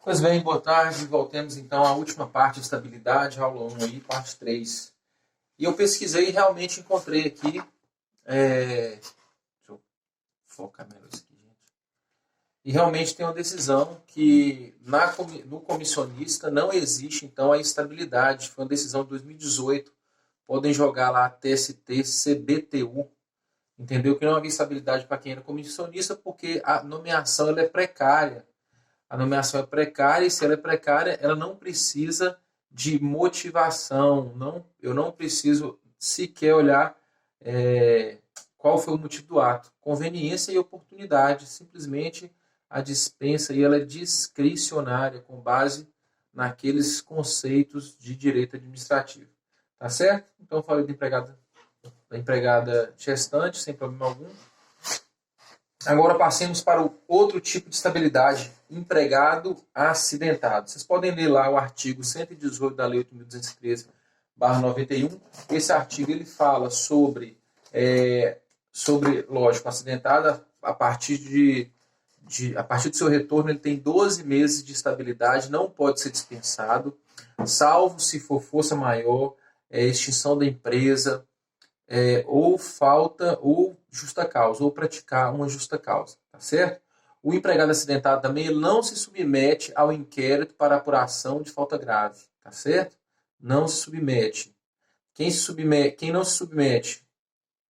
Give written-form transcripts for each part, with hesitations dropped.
Pois bem, boa tarde. Voltemos então à última parte de estabilidade, aula 1 aí, parte 3. E eu pesquisei e realmente encontrei aqui. Deixa eu focar melhor isso aqui, gente. E realmente tem uma decisão que no comissionista não existe então a estabilidade. Foi uma decisão de 2018. Podem jogar lá TST, CBTU. Entendeu? Que não havia estabilidade para quem era comissionista porque a nomeação ela é precária. A nomeação é precária e se ela é precária, ela não precisa de motivação. Não, eu não preciso sequer olhar qual foi o motivo do ato. Conveniência e oportunidade. Simplesmente a dispensa e ela é discricionária com base naqueles conceitos de direito administrativo. Tá certo? Então eu falei da empregada gestante, sem problema algum. Agora passemos para o outro tipo de estabilidade, empregado acidentado. Vocês podem ler lá o artigo 118 da Lei 8.213/91. Esse artigo ele fala sobre lógico, acidentado a partir a partir do seu retorno ele tem 12 meses de estabilidade, não pode ser dispensado, salvo se for força maior, extinção da empresa, ou falta ou justa causa, ou praticar uma justa causa, tá certo? O empregado acidentado também ele não se submete ao inquérito para apuração de falta grave, tá certo? Não se submete. Quem não se submete?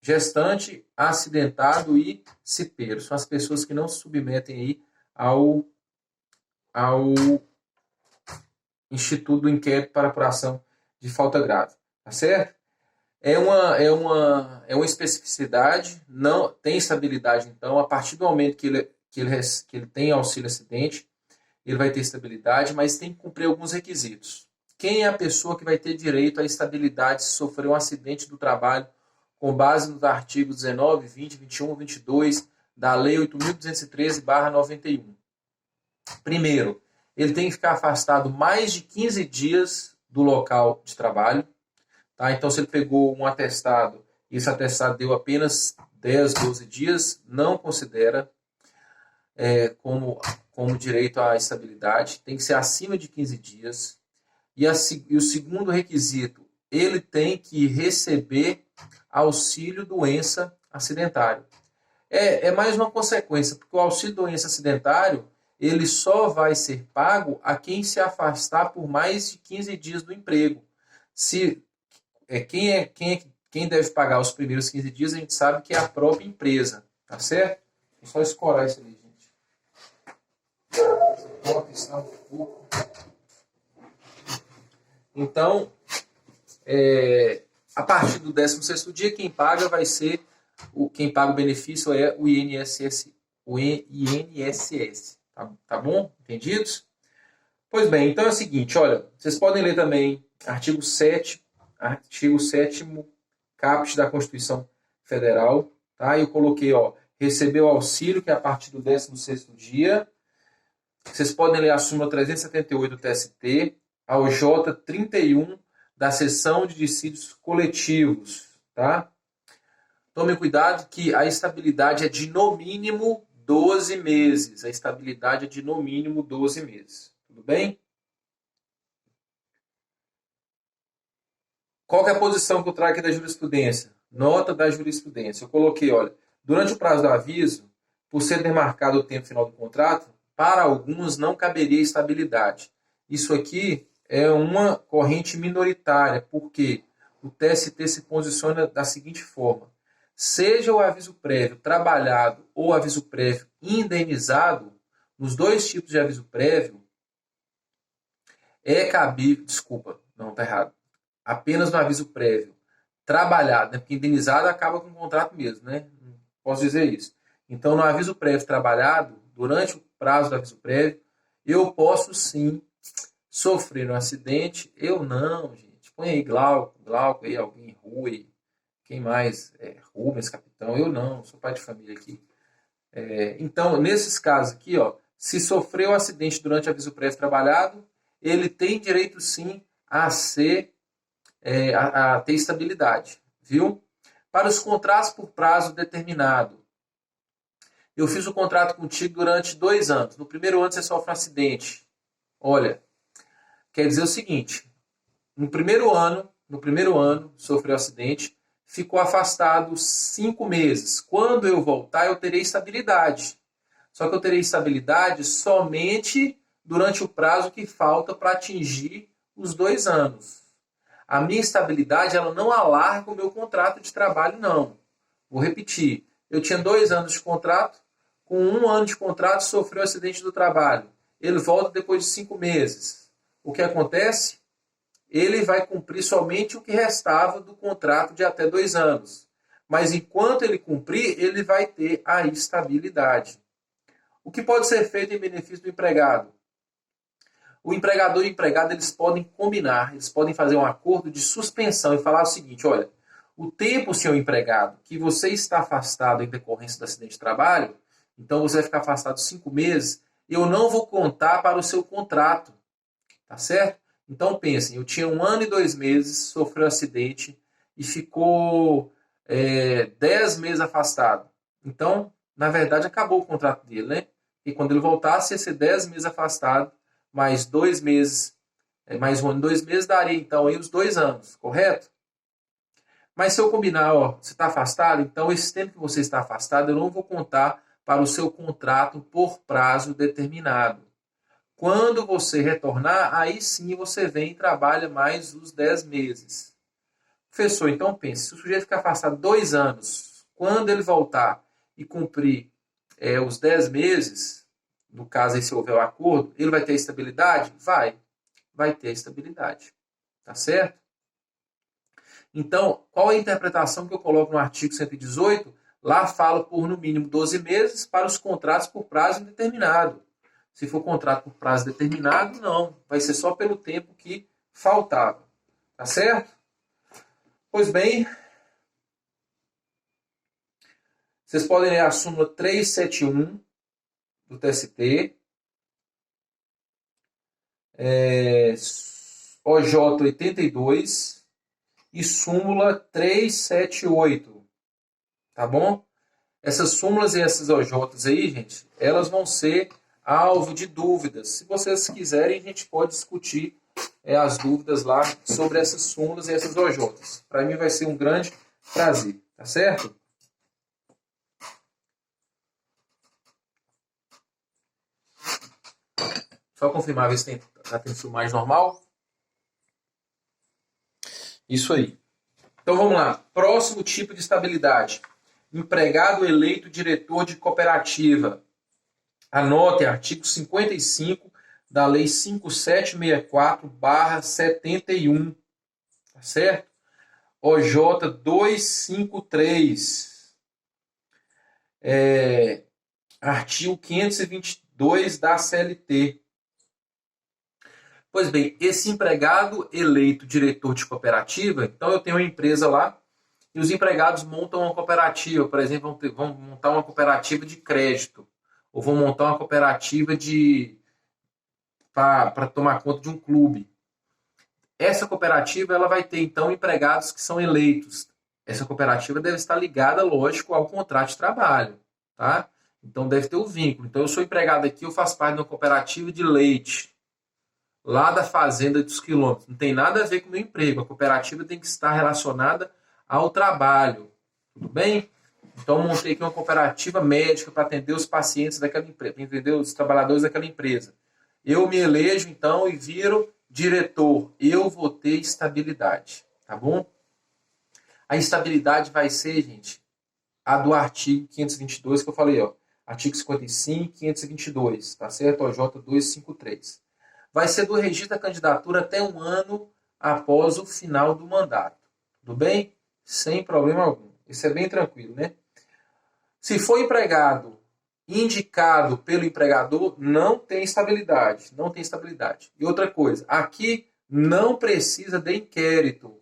Gestante, acidentado e cipeiro. São as pessoas que não se submetem aí ao Instituto do Inquérito para Apuração de Falta Grave, tá certo? É uma especificidade, não tem estabilidade, então, a partir do momento que ele tem auxílio acidente, ele vai ter estabilidade, mas tem que cumprir alguns requisitos. Quem é a pessoa que vai ter direito à estabilidade se sofrer um acidente do trabalho com base nos artigos 19, 20, 21, 22 da Lei 8.213/91? Primeiro, ele tem que ficar afastado mais de 15 dias do local de trabalho. Tá? Então, se ele pegou um atestado e esse atestado deu apenas 10, 12 dias, não considera como direito à estabilidade. Tem que ser acima de 15 dias. E o segundo requisito, ele tem que receber auxílio doença acidentário. É mais uma consequência, porque o auxílio doença acidentário ele só vai ser pago a quem se afastar por mais de 15 dias do emprego. Se quem deve pagar os primeiros 15 dias, a gente sabe que é a própria empresa, tá certo? Vou só escorar isso ali, gente. Está um pouco. Então, a partir do 16º dia, quem paga vai ser quem paga o benefício é o INSS. O INSS, tá bom? Entendidos? Pois bem, então é o seguinte, olha, vocês podem ler também artigo 7º caput da Constituição Federal, tá? Eu coloquei, recebeu auxílio, que é a partir do 16º dia. Vocês podem ler a súmula 378 do TST, a OJ 31 da Seção de Dissídios Coletivos, tá? Tome cuidado que a estabilidade é de no mínimo 12 meses. A estabilidade é de no mínimo 12 meses. Tudo bem? Qual que é a posição que eu trago aqui da jurisprudência? Nota da jurisprudência. Eu coloquei, olha, durante o prazo do aviso, por ser demarcado o tempo final do contrato, para alguns não caberia estabilidade. Isso aqui é uma corrente minoritária, porque o TST se posiciona da seguinte forma: seja o aviso prévio trabalhado ou aviso prévio indenizado, nos dois tipos de aviso prévio, é cabível. Desculpa, não, está errado. Apenas no aviso prévio trabalhado, né? Porque indenizado acaba com o contrato mesmo, né? Não posso dizer isso. Então, no aviso prévio trabalhado, durante o prazo do aviso prévio, eu posso sim sofrer um acidente. Eu não, gente. Põe aí Glauco aí, alguém, Rui. Quem mais? Rubens, capitão. Eu não, sou pai de família aqui. Então, nesses casos aqui, se sofreu um acidente durante o aviso prévio trabalhado, ele tem direito sim a ter estabilidade, viu? Para os contratos por prazo determinado, eu fiz o contrato contigo durante 2 anos. No primeiro ano você sofre um acidente. Olha, quer dizer o seguinte, no primeiro ano, sofreu acidente, ficou afastado 5 meses. Quando eu voltar, eu terei estabilidade. Só que eu terei estabilidade somente durante o prazo que falta para atingir os 2 anos. A minha estabilidade ela não alarga o meu contrato de trabalho, não. Vou repetir. Eu tinha 2 anos de contrato, com 1 ano de contrato sofreu um acidente do trabalho. Ele volta depois de 5 meses. O que acontece? Ele vai cumprir somente o que restava do contrato de até 2 anos. Mas enquanto ele cumprir, ele vai ter a estabilidade. O que pode ser feito em benefício do empregado? O empregador e o empregado eles podem combinar, eles podem fazer um acordo de suspensão e falar o seguinte, olha, o tempo, senhor empregado, que você está afastado em decorrência do acidente de trabalho, então você vai ficar afastado 5 meses, eu não vou contar para o seu contrato, tá certo? Então pensem, eu tinha 1 ano e 2 meses, sofreu um acidente e ficou 10 meses afastado. Então, na verdade, acabou o contrato dele, né? E quando ele voltasse, ia ser 10 meses afastado, mais 2 meses, mais 1 ano e 2 meses, daria então aí os 2 anos, correto? Mas se eu combinar, ó, você está afastado, então esse tempo que você está afastado, eu não vou contar para o seu contrato por prazo determinado. Quando você retornar, aí sim você vem e trabalha mais os 10 meses. Professor, então pense, se o sujeito ficar afastado 2 anos, quando ele voltar e cumprir os 10 meses, no caso aí se houver o acordo, ele vai ter estabilidade? Vai ter estabilidade. Tá certo? Então, qual é a interpretação que eu coloco no artigo 118? Lá fala por no mínimo 12 meses para os contratos por prazo indeterminado. Se for contrato por prazo determinado, não. Vai ser só pelo tempo que faltava. Tá certo? Pois bem, vocês podem ler a súmula 371 do TST, OJ 82 e súmula 378. Tá bom? Essas súmulas e essas OJs aí, gente, elas vão ser alvo de dúvidas. Se vocês quiserem, a gente pode discutir as dúvidas lá sobre essas súmulas e essas OJs. Para mim vai ser um grande prazer, tá certo? Só confirmar, ver se tá tendo filmagem normal. Isso aí. Então vamos lá. Próximo tipo de estabilidade. Empregado eleito diretor de cooperativa. Anote artigo 55 da Lei 5764/71. Tá certo? OJ 253. Artigo 522 da CLT. Pois bem, esse empregado eleito diretor de cooperativa, então eu tenho uma empresa lá e os empregados montam uma cooperativa, por exemplo, vão montar uma cooperativa de crédito ou vão montar uma cooperativa para tomar conta de um clube. Essa cooperativa ela vai ter então empregados que são eleitos. Essa cooperativa deve estar ligada, lógico, ao contrato de trabalho, tá? Então deve ter o vínculo. Então eu sou empregado aqui, eu faço parte de uma cooperativa de leite, lá da fazenda dos quilômetros. Não tem nada a ver com o meu emprego. A cooperativa tem que estar relacionada ao trabalho. Tudo bem? Então, eu montei aqui uma cooperativa médica para atender os pacientes daquela empresa, para atender os trabalhadores daquela empresa. Eu me elejo, então, e viro diretor. Eu vou ter estabilidade. Tá bom? A estabilidade vai ser, gente, a do artigo 522 que eu falei, ó. Artigo 55, 522, tá certo? OJ 253. Vai ser do registro da candidatura até 1 ano após o final do mandato. Tudo bem? Sem problema algum. Isso é bem tranquilo, né? Se for empregado indicado pelo empregador, não tem estabilidade. Não tem estabilidade. E outra coisa, aqui não precisa de inquérito.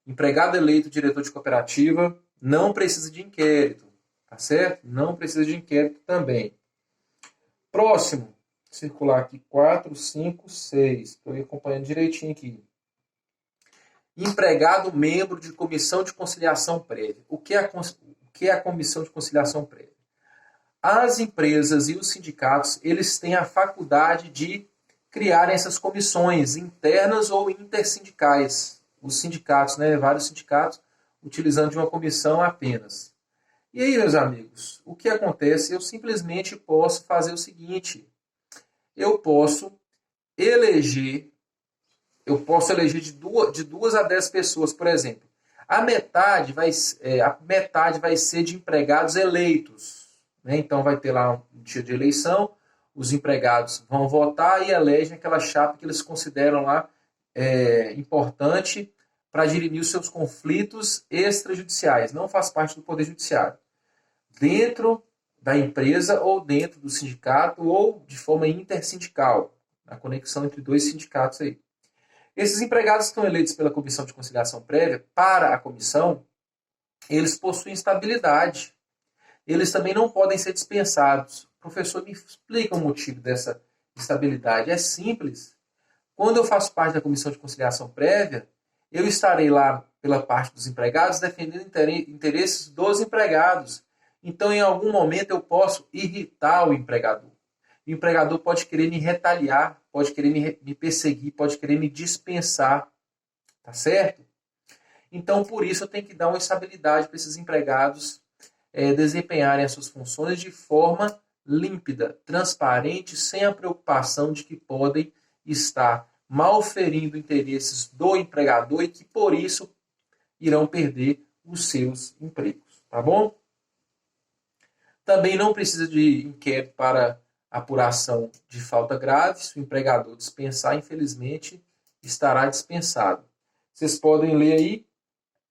Empregado eleito diretor de cooperativa não precisa de inquérito. Tá certo? Não precisa de inquérito também. Próximo. Circular aqui 4, 5, 6. Estou acompanhando direitinho aqui. Empregado membro de comissão de conciliação prévia. O que é a comissão de conciliação prévia? As empresas e os sindicatos, eles têm a faculdade de criarem essas comissões internas ou intersindicais. Os sindicatos, né, vários sindicatos, utilizando de uma comissão apenas. E aí, meus amigos, o que acontece? Eu simplesmente posso fazer o seguinte: eu posso eleger de duas a 10 pessoas, por exemplo. A metade vai ser de empregados eleitos. Né? Então vai ter lá um dia de eleição, os empregados vão votar e elegem aquela chapa que eles consideram lá importante para dirimir os seus conflitos extrajudiciais. Não faz parte do Poder Judiciário. Dentro da empresa ou dentro do sindicato ou de forma intersindical. A conexão entre dois sindicatos aí. Esses empregados que estão eleitos pela Comissão de Conciliação Prévia, para a comissão, eles possuem estabilidade. Eles também não podem ser dispensados. Professor, me explica o motivo dessa estabilidade. É simples. Quando eu faço parte da Comissão de Conciliação Prévia, eu estarei lá pela parte dos empregados defendendo interesses dos empregados. Então, em algum momento, eu posso irritar o empregador. O empregador pode querer me retaliar, pode querer me perseguir, pode querer me dispensar. Tá certo? Então, por isso, eu tenho que dar uma estabilidade para esses empregados desempenharem as suas funções de forma límpida, transparente, sem a preocupação de que podem estar malferindo interesses do empregador e que, por isso, irão perder os seus empregos. Tá bom? Também não precisa de inquérito para apuração de falta grave. Se o empregador dispensar, infelizmente, estará dispensado. Vocês podem ler aí,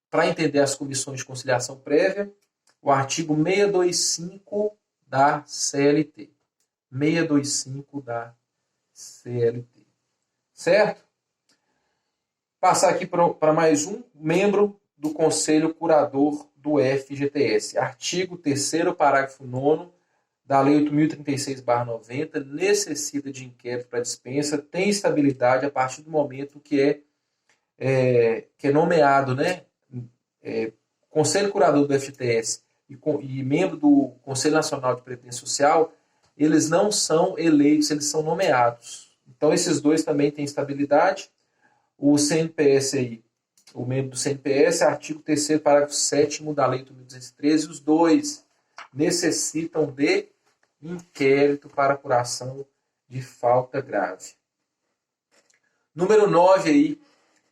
para entender as comissões de conciliação prévia, o artigo 625 da CLT. 625 da CLT. Certo? Passar aqui para mais um membro do Conselho Curador do FGTS. Artigo 3º, parágrafo 9º da Lei 8.036/90, necessita de inquérito para dispensa, tem estabilidade a partir do momento que é nomeado, né? Conselho Curador do FGTS e membro do Conselho Nacional de Previdência Social, eles não são eleitos, eles são nomeados. Então, esses dois também têm estabilidade. O CNPS aí, o membro do CNPS, artigo 3º, parágrafo 7º da Lei 8.213, os dois necessitam de inquérito para apuração de falta grave. Número 9 aí,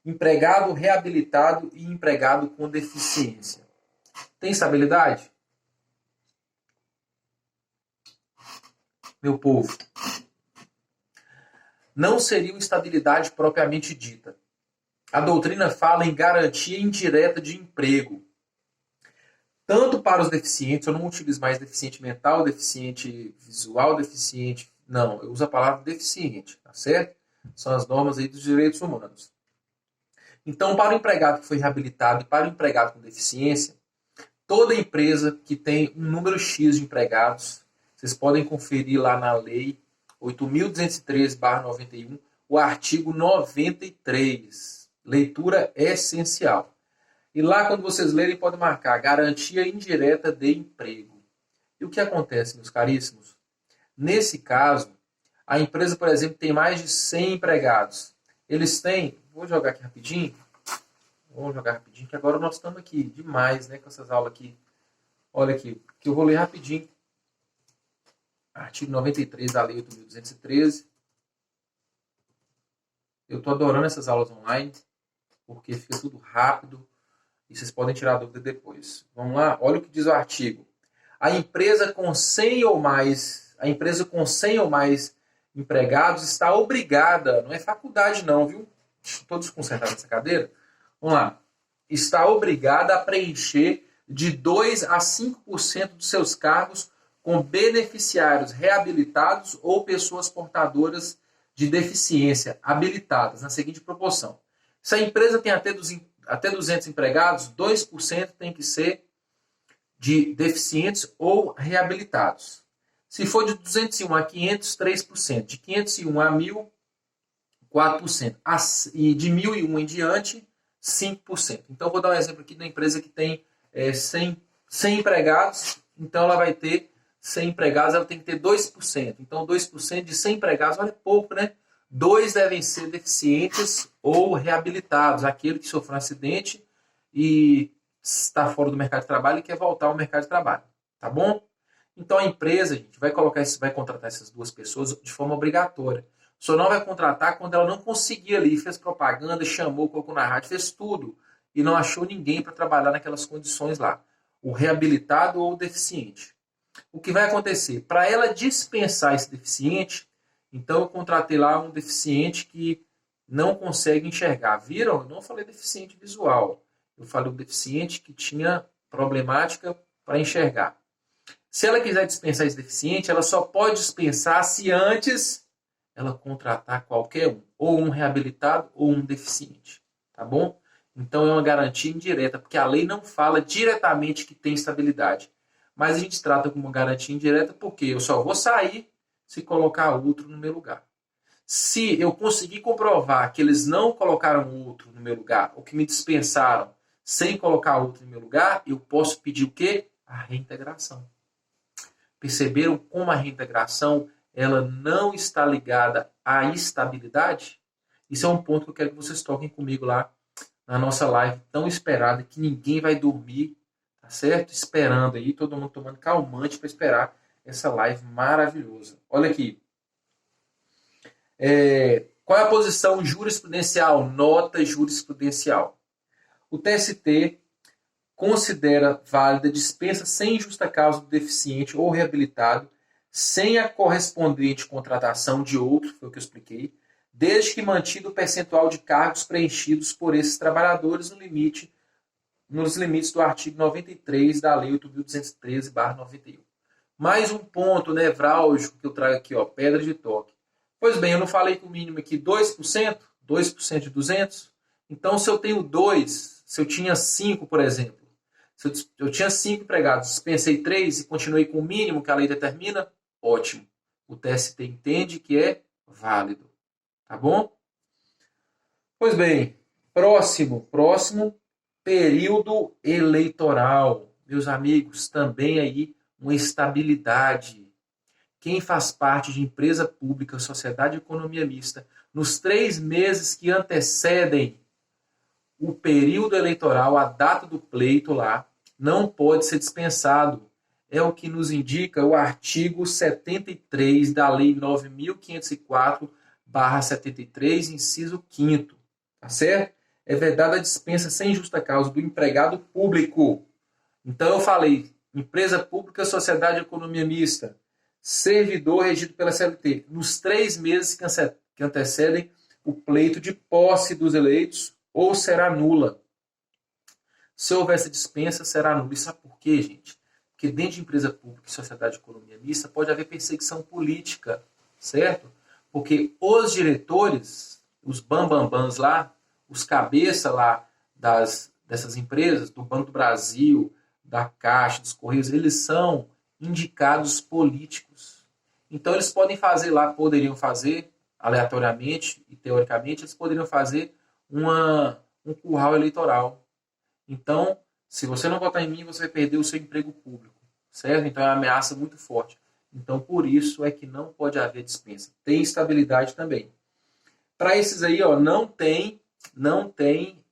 empregado reabilitado e empregado com deficiência. Tem estabilidade? Meu povo, não seria uma estabilidade propriamente dita. A doutrina fala em garantia indireta de emprego. Tanto para os deficientes, eu não utilizo mais deficiente mental, deficiente visual, deficiente... Não, eu uso a palavra deficiente, tá certo? São as normas aí dos direitos humanos. Então, para o empregado que foi reabilitado e para o empregado com deficiência, toda empresa que tem um número X de empregados, vocês podem conferir lá na lei 8.213/91, o artigo 93. Leitura essencial. E lá, quando vocês lerem, podem marcar garantia indireta de emprego. E o que acontece, meus caríssimos? Nesse caso, a empresa, por exemplo, tem mais de 100 empregados. Eles têm... Vou jogar aqui rapidinho. Vamos jogar rapidinho, que agora nós estamos aqui demais, né, com essas aulas aqui. Olha aqui, que eu vou ler rapidinho. Artigo 93 da Lei 8.213. Eu estou adorando essas aulas online, porque fica tudo rápido e vocês podem tirar dúvida depois. Vamos lá? Olha o que diz o artigo. A empresa com 100 ou mais empregados está obrigada, não é faculdade não, viu? Todos consertados nessa cadeira? Vamos lá. Está obrigada a preencher de 2 a 5% dos seus cargos com beneficiários reabilitados ou pessoas portadoras de deficiência habilitadas, na seguinte proporção. Se a empresa tem até 200 empregados, 2% tem que ser de deficientes ou reabilitados. Se for de 201 a 500, 3%. De 501 a 1.000, 4%. E de 1.001 em diante, 5%. Então, vou dar um exemplo aqui da empresa que tem 100 empregados. Então, ela vai ter 100 empregados, ela tem que ter 2%. Então, 2% de 100 empregados, olha pouco, né? 2 devem ser deficientes ou reabilitados, aquele que sofreu um acidente e está fora do mercado de trabalho e quer voltar ao mercado de trabalho, tá bom? Então a empresa, gente, vai contratar essas 2 pessoas de forma obrigatória. Só não vai contratar quando ela não conseguir ali, fez propaganda, chamou, colocou na rádio, fez tudo e não achou ninguém para trabalhar naquelas condições lá, o reabilitado ou o deficiente. O que vai acontecer? Para ela dispensar esse deficiente, então eu contratei lá um deficiente que não consegue enxergar. Viram? Eu não falei deficiente visual. Eu falei um deficiente que tinha problemática para enxergar. Se ela quiser dispensar esse deficiente, ela só pode dispensar se antes ela contratar qualquer um, ou um reabilitado ou um deficiente, tá bom? Então é uma garantia indireta, porque a lei não fala diretamente que tem estabilidade, mas a gente trata como uma garantia indireta porque eu só vou sair se colocar outro no meu lugar. Se eu conseguir comprovar que eles não colocaram outro no meu lugar, ou que me dispensaram sem colocar outro no meu lugar, eu posso pedir o quê? A reintegração. Perceberam como a reintegração ela não está ligada à estabilidade? Isso é um ponto que eu quero que vocês toquem comigo lá na nossa live tão esperada, que ninguém vai dormir, tá certo? Esperando aí, todo mundo tomando calmante para esperar essa live maravilhosa. Olha aqui. Qual é a posição jurisprudencial? Nota jurisprudencial. O TST considera válida dispensa sem justa causa do deficiente ou reabilitado, sem a correspondente contratação de outro, foi o que eu expliquei, desde que mantido o percentual de cargos preenchidos por esses trabalhadores nos limites do artigo 93 da Lei 8.213/91. Mais um ponto nevrálgico que eu trago aqui, ó, pedra de toque. Pois bem, eu não falei que o mínimo aqui 2%? 2% de 200? Então, se eu tenho 2, se eu tinha 5, por exemplo, se eu tinha 5 empregados, dispensei 3 e continuei com o mínimo que a lei determina, ótimo. O TST entende que é válido. Tá bom? Pois bem, próximo período eleitoral. Meus amigos, também aí uma estabilidade. Quem faz parte de empresa pública, sociedade e economia mista, nos 3 meses que antecedem o período eleitoral, a data do pleito lá, não pode ser dispensado. É o que nos indica o artigo 73 da Lei 9.504/73, inciso 5º. Tá certo? É vedada a dispensa sem justa causa do empregado público. Então eu falei, empresa pública, sociedade e economia mista, servidor regido pela CLT, nos 3 meses que antecedem o pleito de posse dos eleitos, ou será nula. Se houver essa dispensa, será nula. E sabe por quê, gente? Porque dentro de empresa pública e sociedade de economia mista pode haver perseguição política, certo? Porque os diretores, os bambambãs lá, os cabeças lá dessas empresas, do Banco do Brasil, da Caixa, dos Correios, eles são indicados políticos. Então eles poderiam fazer, aleatoriamente e teoricamente, eles poderiam fazer um curral eleitoral. Então, se você não votar em mim, você vai perder o seu emprego público, certo? Então é uma ameaça muito forte. Então, por isso é que não pode haver dispensa. Tem estabilidade também. Para esses aí, ó, não tem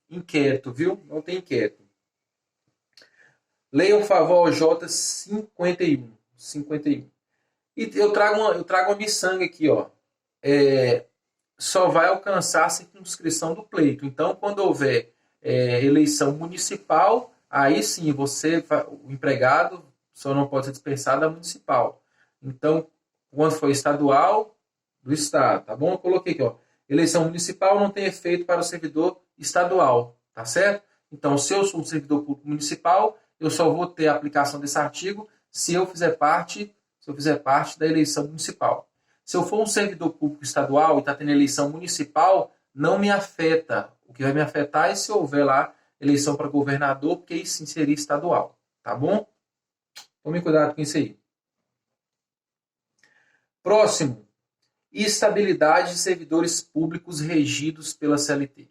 inquérito, viu? Não tem inquérito. Leia o favor J 51. E eu trago uma miçanga aqui, ó. Só vai alcançar a circunscrição do pleito. Então, quando houver eleição municipal, aí sim, o empregado só não pode ser dispensado da municipal. Então, quando for estadual, do estado, tá bom? Eu coloquei aqui, ó. Eleição municipal não tem efeito para o servidor estadual, tá certo? Então, se eu sou um servidor público municipal, eu só vou ter a aplicação desse artigo se eu fizer parte da eleição municipal. Se eu for um servidor público estadual e está tendo eleição municipal, não me afeta. O que vai me afetar é se houver lá eleição para governador, porque aí sim seria estadual. Tá bom? Tome cuidado com isso aí. Próximo. Estabilidade de servidores públicos regidos pela CLT.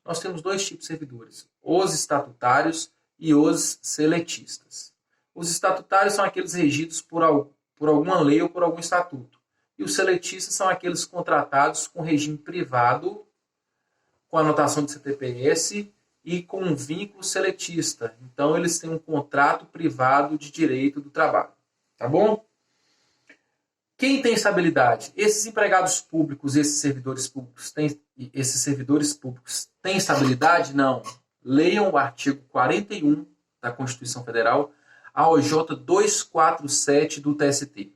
Nós temos 2 tipos de servidores. Os estatutários e os seletistas. Os estatutários são aqueles regidos por alguma lei ou por algum estatuto. E os seletistas são aqueles contratados com regime privado, com anotação de CTPS e com um vínculo seletista. Então, eles têm um contrato privado de direito do trabalho. Tá bom? Quem tem estabilidade? Esses empregados públicos, esses servidores públicos têm estabilidade? Não. Leiam o artigo 41 da Constituição Federal, a OJ 247 do TST.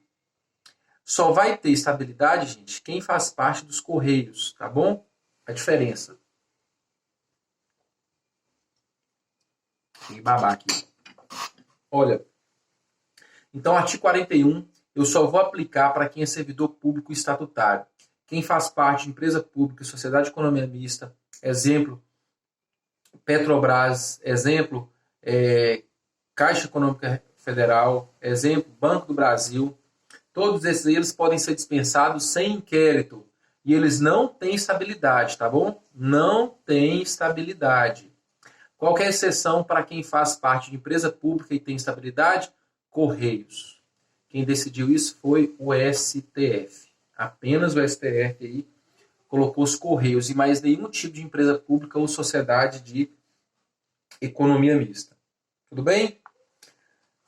Só vai ter estabilidade, gente, quem faz parte dos Correios, tá bom? A diferença. Tem que babar aqui. Olha, então, artigo 41, eu só vou aplicar para quem é servidor público estatutário. Quem faz parte de empresa pública, sociedade de economia mista, exemplo, Petrobras, exemplo, Caixa Econômica Federal, exemplo, Banco do Brasil, todos esses eles podem ser dispensados sem inquérito. E eles não têm estabilidade, tá bom? Não tem estabilidade. Qual que é a exceção para quem faz parte de empresa pública e tem estabilidade? Correios. Quem decidiu isso foi o STF. Apenas o STF aí colocou os Correios e mais nenhum tipo de empresa pública ou sociedade de economia mista. Tudo bem?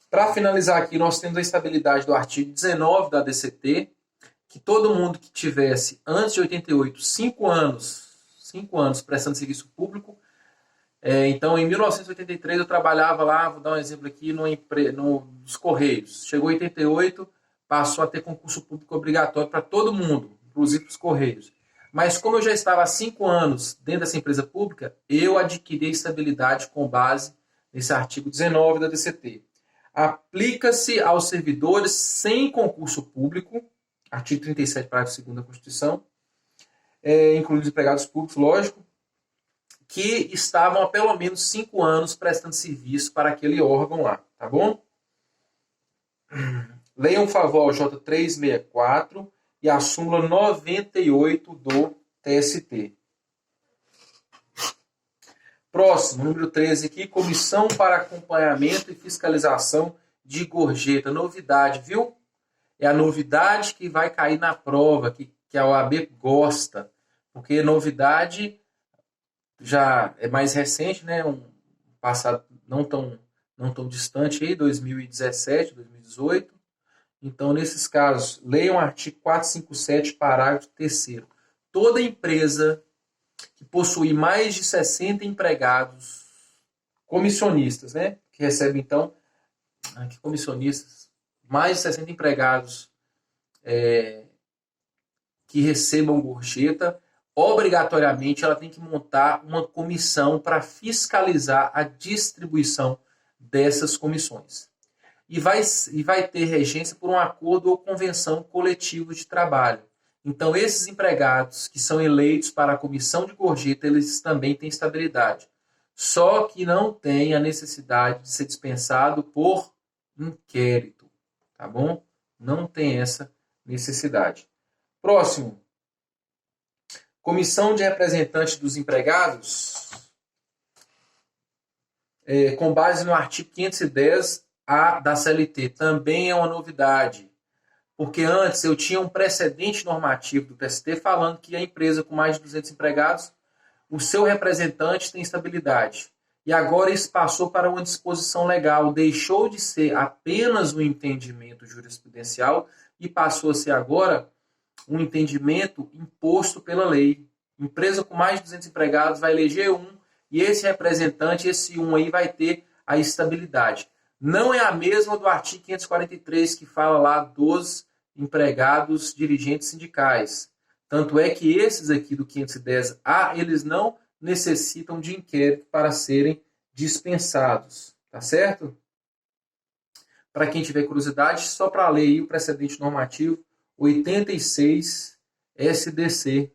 Para finalizar aqui, nós temos a estabilidade do artigo 19 da DCT, que todo mundo que tivesse antes de 88, 5 anos prestando serviço público. Então, em 1983, eu trabalhava lá, vou dar um exemplo aqui, nos Correios. Chegou em 88, passou a ter concurso público obrigatório para todo mundo, inclusive para os Correios. Mas como eu já estava há 5 anos dentro dessa empresa pública, eu adquiri a estabilidade com base nesse artigo 19 da DCT. Aplica-se aos servidores sem concurso público, artigo 37, parágrafo 2º da Constituição, incluindo os empregados públicos, lógico, que estavam há pelo menos 5 anos prestando serviço para aquele órgão lá, tá bom? Leiam, por favor, o J364 e a súmula 98 do TST. Próximo, número 13 aqui, Comissão para Acompanhamento e Fiscalização de Gorjeta. Novidade, viu? É a novidade que vai cair na prova, que a OAB gosta. Porque novidade já é mais recente, né? Um passado não tão distante, aí, 2017, 2018. Então, nesses casos, leiam o artigo 457, parágrafo 3º. Toda empresa que possui mais de 60 empregados, comissionistas, né? Que recebem, então, comissionistas, mais de 60 empregados que recebam gorjeta, obrigatoriamente ela tem que montar uma comissão para fiscalizar a distribuição dessas comissões. E vai ter regência por um acordo ou convenção coletiva de trabalho. Então, esses empregados que são eleitos para a comissão de gorjeta, eles também têm estabilidade. Só que não tem a necessidade de ser dispensado por inquérito. Tá bom? Não tem essa necessidade. Próximo. Comissão de representantes dos empregados, com base no artigo 510-A da CLT, também é uma novidade. Porque antes eu tinha um precedente normativo do TST falando que a empresa com mais de 200 empregados, o seu representante tem estabilidade. E agora isso passou para uma disposição legal, deixou de ser apenas um entendimento jurisprudencial e passou a ser agora um entendimento imposto pela lei. Empresa com mais de 200 empregados vai eleger um e esse representante, esse um aí, vai ter a estabilidade. Não é a mesma do artigo 543, que fala lá dos empregados dirigentes sindicais. Tanto é que esses aqui do 510A, eles não necessitam de inquérito para serem dispensados. Tá certo? Para quem tiver curiosidade, só para ler aí o precedente normativo 86 SDC.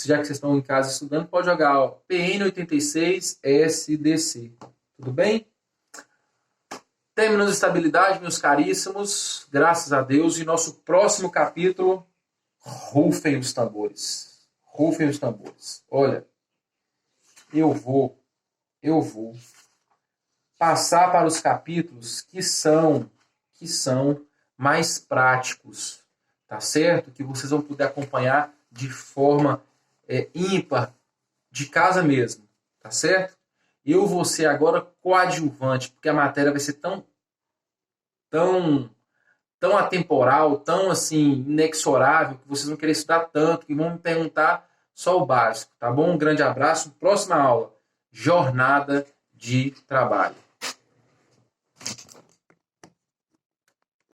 Já que vocês estão em casa estudando, pode jogar PN 86 SDC. Tudo bem? Terminamos a estabilidade, meus caríssimos. Graças a Deus. E nosso próximo capítulo, rufem os tambores. Rufem os tambores. Olha, eu vou passar para os capítulos que são mais práticos. tá certo? Que vocês vão poder acompanhar de forma ímpar, de casa mesmo, tá certo? Eu vou ser agora coadjuvante, porque a matéria vai ser tão atemporal, tão assim, inexorável, que vocês vão querer estudar tanto, que vão me perguntar só o básico, tá bom? Um grande abraço, próxima aula, jornada de trabalho.